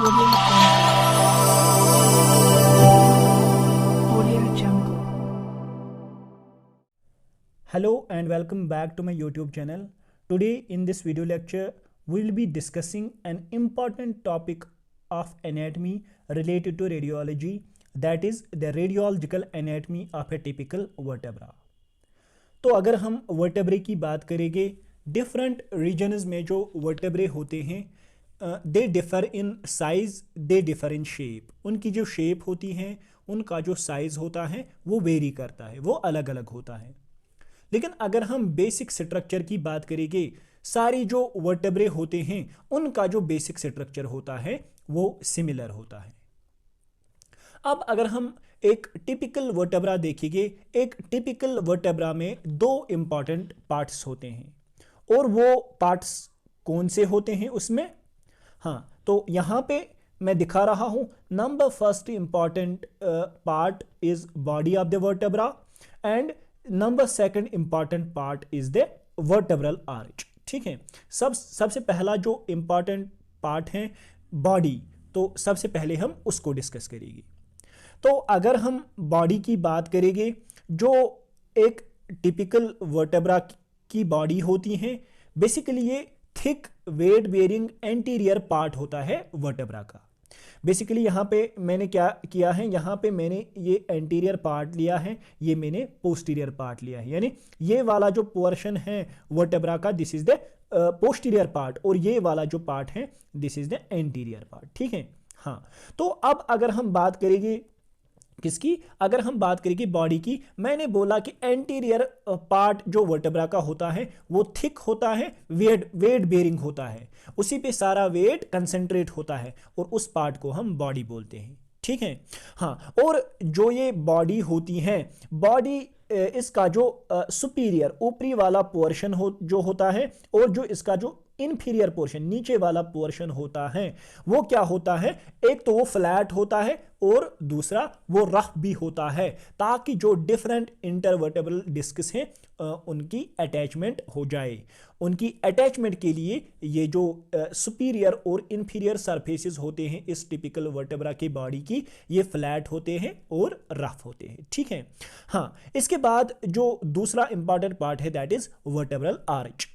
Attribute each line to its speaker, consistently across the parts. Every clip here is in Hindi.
Speaker 1: Audio Jungle.
Speaker 2: Hello and welcome back to my YouTube channel. Today in this video lecture we will be discussing an important topic of anatomy related to radiology, that is the radiological anatomy of a typical vertebra. तो अगर हम वर्टेब्रे की बात करेंगे, डिफरेंट रीजन्स में जो वर्टेब्रे होते हैं they differ in size, they differ in shape. उनकी जो शेप होती हैं, उनका जो साइज़ होता है वो वेरी करता है, वो अलग अलग होता है. लेकिन अगर हम बेसिक स्ट्रक्चर की बात करेंगे, सारी जो वर्टेब्रे होते हैं उनका जो बेसिक स्ट्रक्चर होता है वो सिमिलर होता है. अब अगर हम एक टिपिकल वर्टेब्रा देखेंगे, एक टिपिकल वर्टेब्रा में दो इंपॉर्टेंट पार्ट्स होते हैं. और वो पार्ट्स कौन से होते हैं उसमें? हाँ, तो यहाँ पे मैं दिखा रहा हूँ. Number first important part is body of the vertebra and number second important part is the vertebral arch. ठीक है, सबसे पहला जो इंपॉर्टेंट पार्ट है बॉडी, तो सबसे पहले हम उसको डिस्कस करेंगे. तो अगर हम बॉडी की बात करेंगे, जो एक टिपिकल वर्टेब्रा की बॉडी होती है, बेसिकली ये thick weight bearing anterior part होता है वर्टेब्रा का. बेसिकली यहाँ पे मैंने क्या किया है, यहाँ पे मैंने ये एंटीरियर पार्ट लिया है, ये मैंने पोस्टीरियर पार्ट लिया है. यानी ये वाला जो पोर्शन है वर्टेब्रा का, this is the posterior part, और ये वाला जो पार्ट है this is the anterior part. ठीक है. हाँ, तो अब अगर हम बात करेंगे किसकी, अगर हम बात करेंगे बॉडी की, मैंने बोला कि एंटीरियर पार्ट जो वर्टेब्रा का होता है वो थिक होता है, वेट बेयरिंग होता है, उसी पे सारा वेट कंसंट्रेट होता है, और उस पार्ट को हम बॉडी बोलते हैं. ठीक है. हाँ, और जो ये बॉडी होती है, बॉडी इसका जो सुपीरियर ऊपरी वाला पोर्शन जो होता है, और जो इसका जो इन्फीरियर पोर्शन नीचे वाला पोर्शन होता है, वो क्या होता है, एक तो वो फ्लैट होता है और दूसरा वो रफ भी होता है, ताकि जो डिफरेंट इंटरवर्टेब्रल डिस्क्स हैं उनकी अटैचमेंट हो जाए. उनकी अटैचमेंट के लिए ये जो सुपीरियर और इन्फीरियर सरफेसेस होते हैं इस टिपिकल वर्टेब्रा की बॉडी की, ये फ्लैट होते हैं और रफ होते हैं. ठीक है. हाँ, इसके बाद जो दूसरा इंपॉर्टेंट पार्ट है दैट इज वर्टेब्रल आर्च.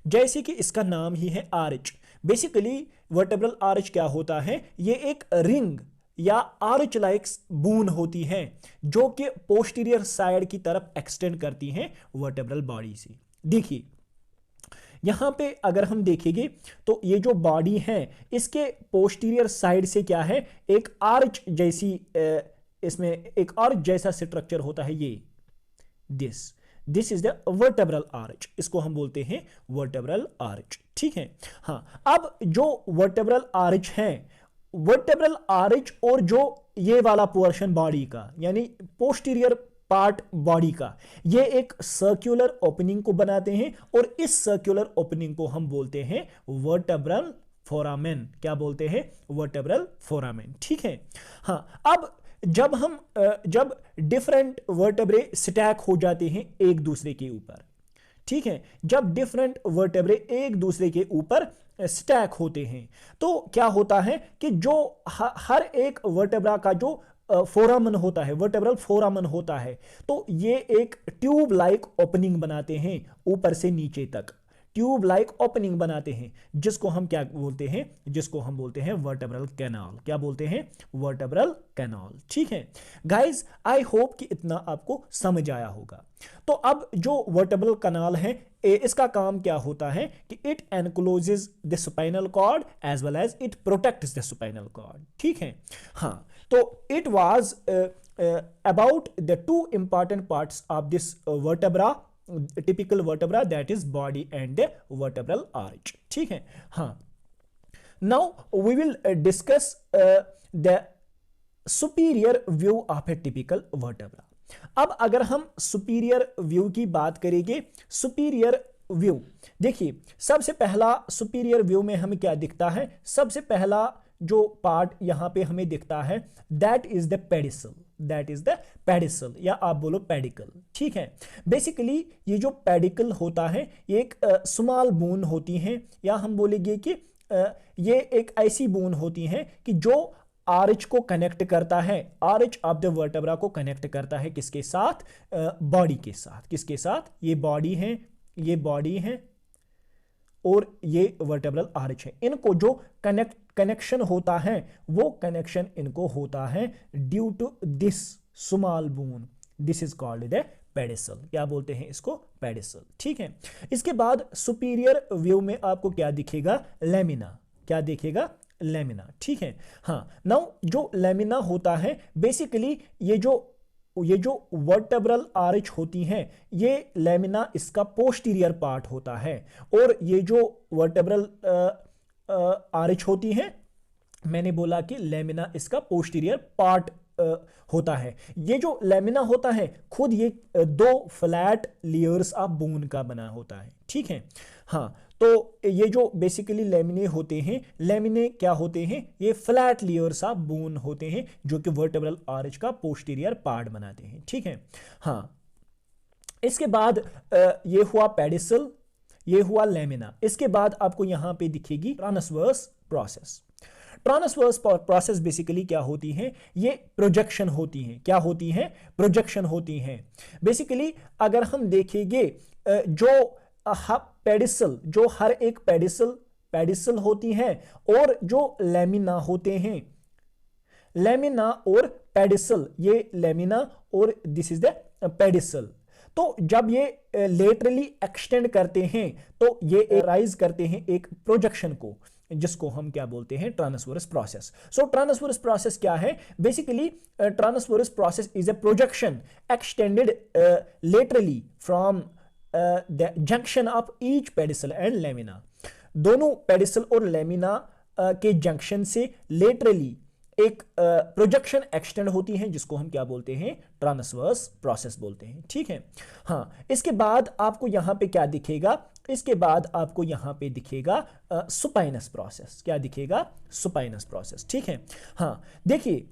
Speaker 2: जैसे कि इसका नाम ही है आर्च. बेसिकली वर्टेब्रल आर्च क्या होता है, ये एक रिंग या आर्च लाइक बून होती है जो कि पोस्टीरियर साइड की तरफ एक्सटेंड करती है वर्टेब्रल बॉडी से. देखिए यहां पे अगर हम देखेंगे तो ये जो बॉडी है इसके पोस्टीरियर साइड से क्या है, एक आर्च जैसी इसमें एक आर्च जैसा स्ट्रक्चर होता है. ये this is the vertebral arch, इसको हम बोलते हैं वर्टेब्रल आर्च. ठीक है. हाँ, अब जो वर्टेब्रल आर्च है, वर्टेब्रल आर्च और जो ये वाला पोर्शन बॉडी का, यानी पोस्टीरियर पार्ट बॉडी का, ये एक सर्कुलर ओपनिंग को बनाते हैं, और इस सर्कुलर ओपनिंग को हम बोलते हैं वर्टेब्रल फोरामेन. क्या बोलते हैं? Vertebral foramen. ठीक है. हाँ, अब जब डिफरेंट वर्टेब्रे स्टैक हो जाते हैं एक दूसरे के ऊपर, ठीक है, जब डिफरेंट वर्टेब्रे एक दूसरे के ऊपर स्टैक होते हैं तो क्या होता है कि जो हर एक वर्टेब्रा का जो फोरामन होता है, वर्टेब्रल फोरामन होता है, तो ये एक ट्यूब लाइक ओपनिंग बनाते हैं ऊपर से नीचे तक, ट्यूब लाइक ओपनिंग बनाते हैं, जिसको हम क्या बोलते हैं, जिसको हम बोलते हैं वर्टेब्रल कैनाल. क्या बोलते हैं? Vertebral canal. ठीक है गाइस, आई होप कि इतना आपको समझ आया होगा. तो अब जो वर्टेब्रल कैनाल है, इसका काम क्या होता है कि it encloses the spinal cord as well as it protects the spinal cord. ठीक है. हाँ, तो it was about the two important parts of this vertebra, typical vertebra, that is body and the vertebral arch. ठीक है. हाँ, now we will discuss the superior view of a typical vertebra. अब अगर हम superior view की बात करेंगे, superior व्यू देखिए, सबसे पहला superior व्यू में हमें क्या दिखता है, सबसे पहला जो पार्ट यहां पे हमें दिखता है that is the pedicel, that is the pedicel, या आप बोलो पेडिकल. ठीक है. बेसिकली ये जो पेडिकल होता है ये एक स्मॉल बोन होती है, या हम बोलेंगे कि ये एक ऐसी बोन होती है कि जो आर्च को कनेक्ट करता है, आर्च ऑफ द वर्टेब्रा को कनेक्ट करता है किसके साथ, बॉडी के साथ। किसके साथ, ये बॉडी है, ये बॉडी है और ये वर्टेब्रल आर्च है। इनको जो कनेक्शन होता है वो कनेक्शन इनको होता है due to this small bone, this is called the pedicle. क्या बोलते हैं इसको, पेडिसल। ठीक है, इसके बाद सुपीरियर व्यू में आपको क्या दिखेगा, लेमिना। क्या दिखेगा, लेमिना। ठीक है, हाँ। नाउ जो लेमिना होता है बेसिकली ये जो वर्टेब्रल आर्च होती हैं, ये लेमिना इसका पोस्टीरियर पार्ट होता है। और ये जो वर्टेब्रल आर्च होती है, मैंने बोला कि लेमिना इसका पोस्टीरियर पार्ट होता है। ये जो लेमिना होता है खुद ये दो फ्लैट लेयर्स ऑफ बोन का बना होता है। ठीक है, हाँ। तो ये जो बेसिकली लेमिने होते हैं, लेमिने क्या होते हैं, ये फ्लैट लेयर्स ऑफ बोन होते हैं जो कि वर्टेब्रल आर्च का पोस्टीरियर पार्ट बनाते हैं। ठीक है, हाँ। इसके बाद ये हुआ पेडिसल, ये हुआ लेमिना। इसके बाद आपको यहां पे दिखेगी transverse process. Transverse process basically क्या होती है, ये प्रोजेक्शन होती है। क्या होती है, प्रोजेक्शन होती है। बेसिकली अगर हम देखेंगे जो पेडिसल, जो हर एक पेडिसल होती है और जो लेमिना होते हैं, लेमिना और पेडिसल, ये लेमिना और दिस इज द पेडिसल। तो जब ये लेटरली एक्सटेंड करते हैं तो ये राइज करते हैं एक प्रोजेक्शन को, जिसको हम क्या बोलते हैं, transverse process. So transverse process क्या है, basically transverse process is a projection extended laterally from the junction of each pedicle and lamina. दोनों पेडिसल और लेमिना के जंक्शन से लेटरली एक प्रोजेक्शन एक्सटेंड होती है, जिसको हम क्या बोलते हैं, ट्रांसवर्स प्रोसेस बोलते हैं। ठीक है, हाँ। इसके बाद आपको यहां पे क्या दिखेगा, इसके बाद आपको यहां पे दिखेगा सुपाइनस प्रोसेस। क्या दिखेगा, सुपाइनस प्रोसेस। ठीक है, हाँ। देखिए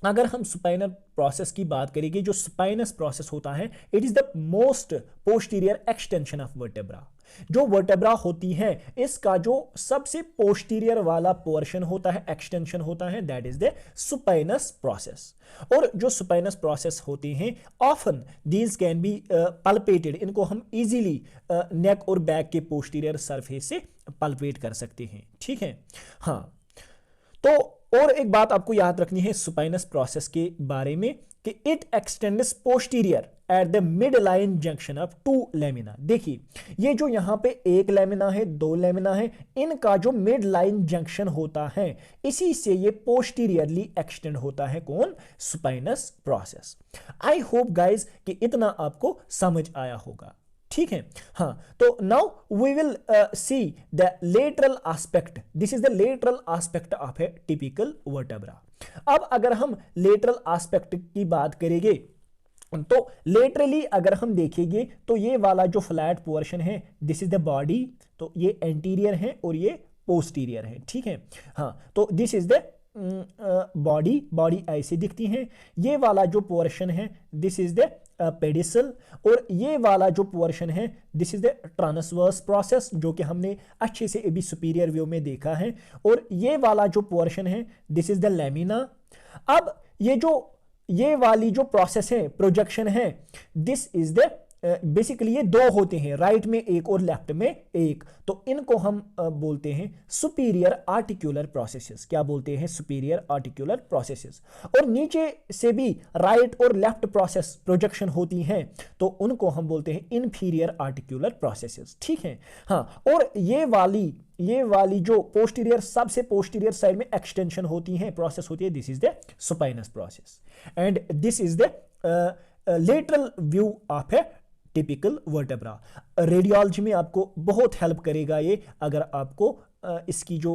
Speaker 2: अगर हम सुपाइनल प्रोसेस की बात करेंगे, जो सुपाइनस प्रोसेस होता है, it is the most posterior extension of vertebra. जो वर्टेब्रा होती है इसका जो सबसे पोस्टीरियर वाला पोर्शन होता है, एक्सटेंशन होता है, that is the spinous process. और जो सुपाइनस प्रोसेस होते हैं ऑफन दीज कैन बी पल्पेटेड, इनको हम इजीली नेक और बैक के पोस्टीरियर सरफेस से पल्पेट कर सकते हैं। ठीक है, हाँ। तो और एक बात आपको याद रखनी है सुपाइनस प्रोसेस के बारे में कि it extends posterior at the mid line junction of two lamina. देखिए ये जो यहां पे एक लेमिना है, दो लेमिना है, इनका जो मिड लाइन जंक्शन होता है इसी से ये पोस्टीरियरली एक्सटेंड होता है। कौन, सुपाइनस प्रोसेस। आई होप गाइज कि इतना आपको समझ आया होगा। ठीक है, हाँ। तो now we will see the lateral aspect. This is the lateral aspect of a typical vertebra. अब अगर हम लेटरल एस्पेक्ट की बात करेंगे तो लेटरली अगर हम देखेंगे तो ये वाला जो फ्लैट पोर्शन है, दिस इज द बॉडी, तो ये एंटीरियर है और ये पोस्टीरियर है। ठीक है, हाँ। तो दिस इज द बॉडी ऐसे दिखती है। ये वाला जो पोर्शन है दिस इज द पेडिसल, और ये वाला जो पोर्शन है this is the transverse process, जो कि हमने अच्छे से अभी सुपीरियर व्यू में देखा है। और ये वाला जो पोर्शन है दिस इज द लेमिना। अब ये वाली जो प्रोसेस है, प्रोजेक्शन है, दिस इज द बेसिकली ये दो होते हैं, राइट में एक और लेफ्ट में एक, तो इनको हम बोलते हैं सुपीरियर आर्टिकुलर प्रोसेसेस। क्या बोलते हैं, सुपीरियर आर्टिकुलर प्रोसेसेस। और नीचे से भी राइट और लेफ्ट प्रोसेस प्रोजेक्शन होती हैं तो उनको हम बोलते हैं इनफीरियर आर्टिकुलर प्रोसेसेस। ठीक है, हाँ। और ये वाली जो पोस्टीरियर, सबसे पोस्टीरियर साइड में एक्सटेंशन होती है, प्रोसेस होती है, this is the spinous process and this is the lateral view of a typical vertebra. Radiology में आपको बहुत हेल्प करेगा ये, अगर आपको इसकी जो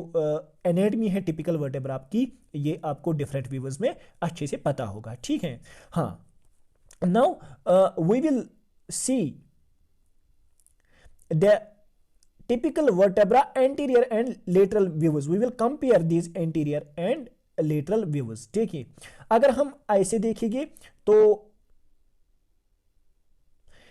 Speaker 2: एनाटॉमी है टिपिकल वर्टेब्रा की, ये आपको डिफरेंट व्यूज में अच्छे से पता होगा। ठीक है, हाँ। Now we will see the typical vertebra anterior and lateral views. We will compare these anterior and lateral views. देखिए अगर हम ऐसे देखेंगे तो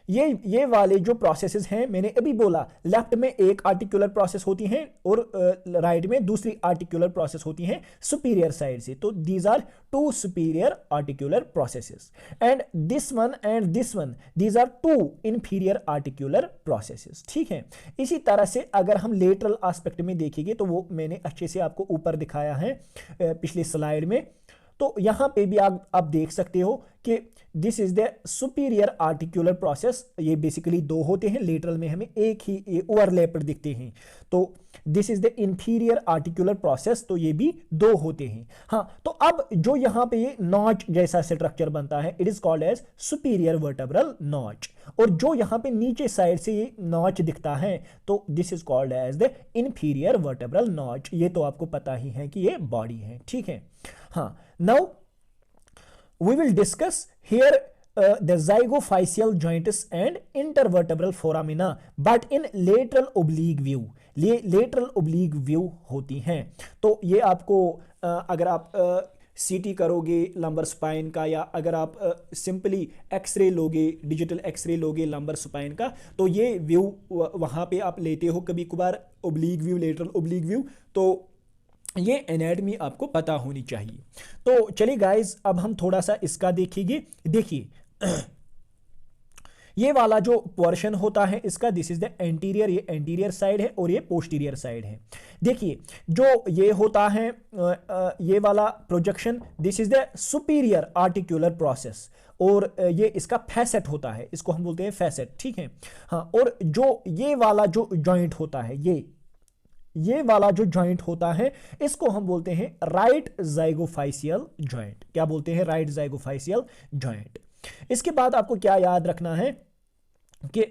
Speaker 2: ये वाले जो प्रोसेसेस हैं, मैंने अभी बोला लेफ्ट में एक आर्टिकुलर प्रोसेस होती है और राइट में दूसरी आर्टिकुलर प्रोसेस होती है सुपीरियर साइड से। तो these are two superior articular processes and this one these are two inferior articular processes. ठीक है, इसी तरह से अगर हम लेटरल एस्पेक्ट में देखेंगे तो वो मैंने अच्छे से आपको ऊपर दिखाया है पिछली स्लाइड में। तो यहां पे भी आप देख सकते हो कि this is the superior articular process. ये बेसिकली दो होते हैं, लेटरल में हमें एक ही ओवरलैप्ड दिखते हैं। तो this is the inferior articular process, तो ये भी दो होते हैं। हाँ, तो अब जो यहां पे ये नॉच जैसा स्ट्रक्चर बनता है, it is called as superior vertebral notch. और जो यहां पे नीचे साइड से ये नॉच दिखता है, तो this is called as the inferior vertebral notch. ये तो आपको पता ही है कि ये बॉडी है। ठीक है, हाँ, now we will discuss here the zygophysial joints and intervertebral foramina but in lateral oblique view। ये lateral oblique view होती हैं। तो ये आपको अगर आप सीटी करोगे लंबर स्पाइन का, या अगर आप सिंपली एक्सरे लोगे, डिजिटल एक्सरे लोगे लंबर स्पाइन का, तो ये व्यू वहाँ पे आप लेते हो कभी कभार, oblique view, lateral oblique view. तो ये एनाटॉमी आपको पता होनी चाहिए। तो चलिए गाइस, अब हम थोड़ा सा इसका देखेंगे। देखिए ये वाला जो पोर्शन होता है इसका, दिस इज द एंटीरियर, ये एंटीरियर साइड है और ये पोस्टीरियर साइड है। देखिए जो ये होता है ये वाला projection, this is the superior articular process, और ये इसका फैसेट होता है, इसको हम बोलते हैं फैसेट। ठीक है, हाँ, और जो ये वाला जो जॉइंट होता है, ये वाला जो जॉइंट होता है, इसको हम बोलते हैं राइट जाइगोफाइसियल जॉइंट। क्या बोलते हैं? Right zygapophyseal joint. इसके बाद आपको क्या याद रखना है कि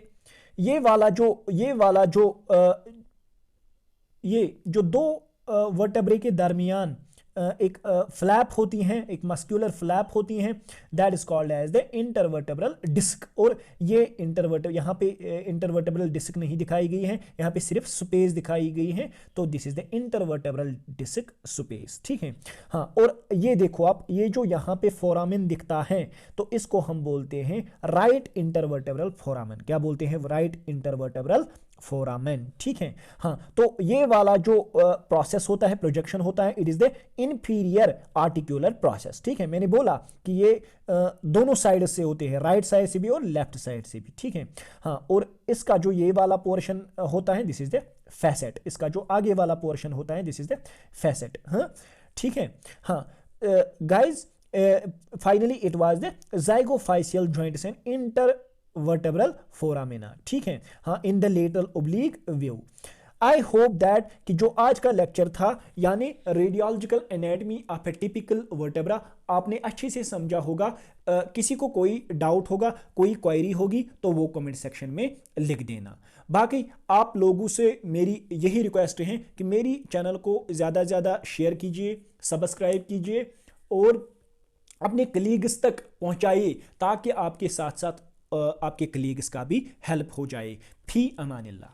Speaker 2: ये जो दो वर्टेब्रे के दरमियान एक फ्लैप होती हैं, एक मस्कुलर फ्लैप होती हैं, that is called as the intervertebral disc. और ये यहाँ पे इंटरवर्टेब्रल डिस्क नहीं दिखाई गई है, यहाँ पे सिर्फ स्पेस दिखाई गई है। तो this is the intervertebral disc space. ठीक है, हाँ, और ये देखो आप, ये जो यहाँ पे फोरामेन दिखता है, तो इसको हम बोलते हैं राइट इंटरवर्टेब्रल फोरामेन। क्या बोलते हैं? Right intervertebral foramen. ठीक है, हाँ, तो ये वाला जो प्रोसेस होता है, प्रोजेक्शन होता है, it is the inferior articular process. ठीक है, मैंने बोला कि ये दोनों साइड से होते हैं, राइट साइड से भी और लेफ्ट साइड से भी। ठीक है, हाँ, और इसका जो ये वाला पोर्शन होता है, दिस इज द फैसेट। इसका जो आगे वाला पोर्शन होता है, दिस इज द फैसेट। हाँ, ठीक है, हाँ guys, finally it was the zygapophyseal joints and intervertebral foramina. ठीक है, हाँ, in the lateral oblique view. I hope that कि जो आज का लेक्चर था, यानी radiological anatomy of a typical vertebra, आपने अच्छे से समझा होगा। किसी को कोई डाउट होगा, कोई क्वेरी होगी, तो वो कमेंट सेक्शन में लिख देना। बाकी आप लोगों से मेरी यही रिक्वेस्ट है कि मेरी चैनल को ज़्यादा से ज़्यादा शेयर कीजिए, सब्सक्राइब कीजिए और अपने कलीग्स तक पहुंचाइए, ताकि आपके साथ साथ आपके कलीग्स का भी हेल्प हो जाए। फी अमानिल्लाह।